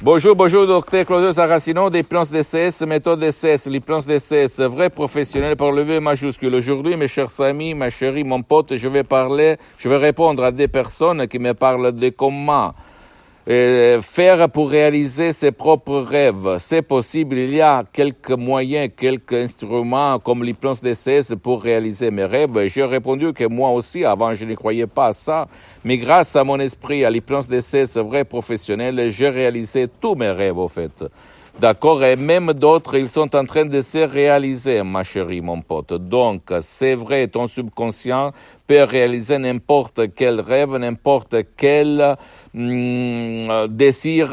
Bonjour, bonjour, docteur Claudio Saracino, d'hypnose DCS, méthode DCS, l'hypnose DCS, vrai professionnel par le V majuscule. Aujourd'hui, mes chers amis, ma chérie, mon pote, je vais répondre à des personnes qui me parlent de comment faire pour réaliser ses propres rêves. C'est possible, il y a quelques moyens, quelques instruments comme l'hypnose DCS pour réaliser mes rêves. J'ai répondu que moi aussi, avant, je ne croyais pas à ça. Mais grâce à mon esprit, à l'hypnose DCS vrai professionnel, j'ai réalisé tous mes rêves, au fait. D'accord? Et même d'autres, ils sont en train de se réaliser, ma chérie, mon pote. Donc, c'est vrai, ton subconscient peut réaliser n'importe quel rêve, n'importe quel désir,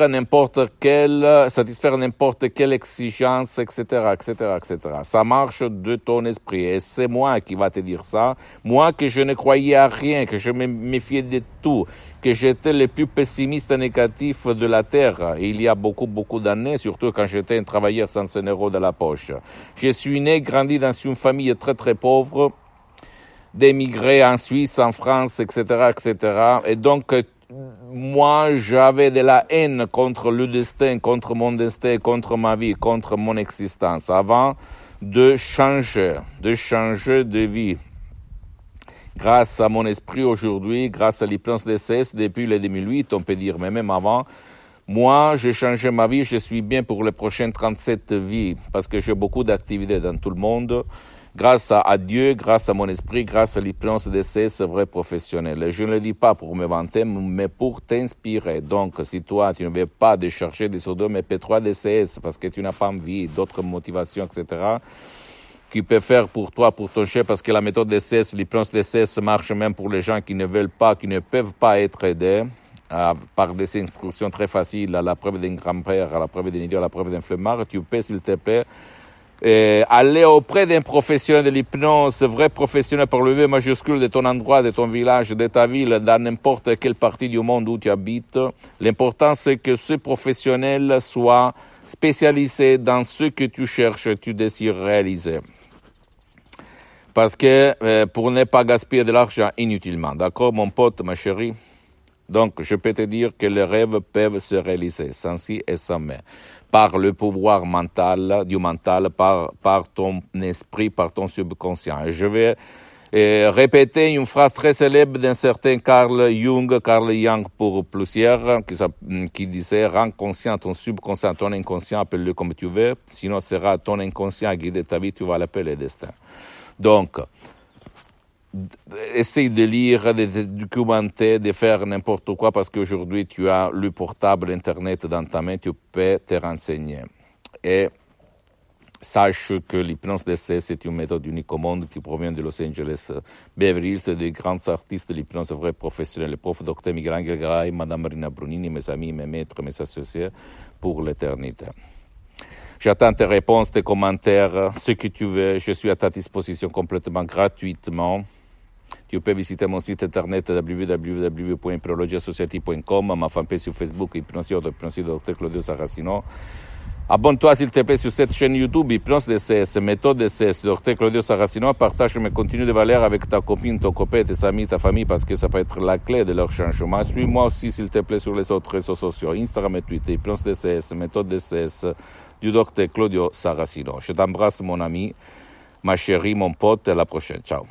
satisfaire n'importe quelle exigence, etc., etc., etc. Ça marche de ton esprit. Et c'est moi qui va te dire ça. Moi que je ne croyais à rien, que je me méfiais de tout, que j'étais le plus pessimiste et négatif de la Terre. Il y a beaucoup, beaucoup d'années, surtout quand j'étais un travailleur sans un euro de la poche. Je suis né, grandi dans une famille très, très pauvre, d'émigrés en Suisse, en France, etc., etc. Et donc, moi, j'avais de la haine contre le destin, contre mon destin, contre ma vie, contre mon existence, avant de changer de vie. Grâce à mon esprit aujourd'hui, grâce à l'hypnose DCS, depuis le 2008, on peut dire, mais même avant, moi, j'ai changé ma vie, je suis bien pour les prochaines 37 vies, parce que j'ai beaucoup d'activités dans tout le monde. Grâce à Dieu, grâce à mon esprit, grâce à l'hypnose DCS vrai professionnel. Et je ne le dis pas pour me vanter, mais pour t'inspirer. Donc, si toi, tu ne veux pas décharger des Sodome MP3 DCS parce que tu n'as pas envie, d'autres motivations, etc., tu peux faire pour toi, pour ton chef, parce que la méthode DCS, l'hypnose DCS marche même pour les gens qui ne veulent pas, qui ne peuvent pas être aidés par des instructions très faciles, à la preuve d'un grand-père, à la preuve d'un idiot, à la preuve d'un flemmard. Tu peux, s'il te plaît, aller auprès d'un professionnel de l'hypnose, vrai professionnel par le V majuscule de ton endroit, de ton village, de ta ville, dans n'importe quelle partie du monde où tu habites. L'important, c'est que ce professionnel soit spécialisé dans ce que tu cherches, tu désires réaliser. Parce que pour ne pas gaspiller de l'argent inutilement. D'accord, mon pote, ma chérie? Donc, je peux te dire que les rêves peuvent se réaliser sans si et sans mais. Par le pouvoir mental, du mental, par ton esprit, par ton subconscient. Et je vais répéter une phrase très célèbre d'un certain Carl Jung pour plusieurs, qui disait « Rends conscient ton subconscient, ton inconscient, appelle-le comme tu veux, sinon ce sera ton inconscient qui guide ta vie, tu vas l'appeler destin. » Donc, essaye de lire, de documenter, de faire n'importe quoi parce qu'aujourd'hui tu as le portable, Internet dans ta main, tu peux te renseigner. Et sache que l'hypnose DCS c'est une méthode unique au monde qui provient de Los Angeles, Beverly Hills, des grands artistes de l'hypnose vrai professionnels, le prof Dr Miguel Angel Garay, Madame Marina Brunini, mes amis, mes maîtres, mes associés pour l'éternité. J'attends tes réponses, tes commentaires, ce que tu veux. Je suis à ta disposition complètement gratuitement. Tu peux visiter mon site internet www.hypnologiasociety.com, ma fanpage sur Facebook, Hypnosie Dr Claudio Saracino. Abonne-toi s'il te plaît sur cette chaîne YouTube, Hypnose DCS, méthode DCS, Dr Claudio Saracino. Partage mes contenus de valeur avec ta copine, ton copain, tes amis, ta famille, parce que ça peut être la clé de leur changement. Suis-moi aussi s'il te plaît sur les autres réseaux sociaux, Instagram et Twitter, Hypnose DCS, méthode DCS, du Dr Claudio Saracino. Je t'embrasse mon ami, ma chérie, mon pote, à la prochaine. Ciao.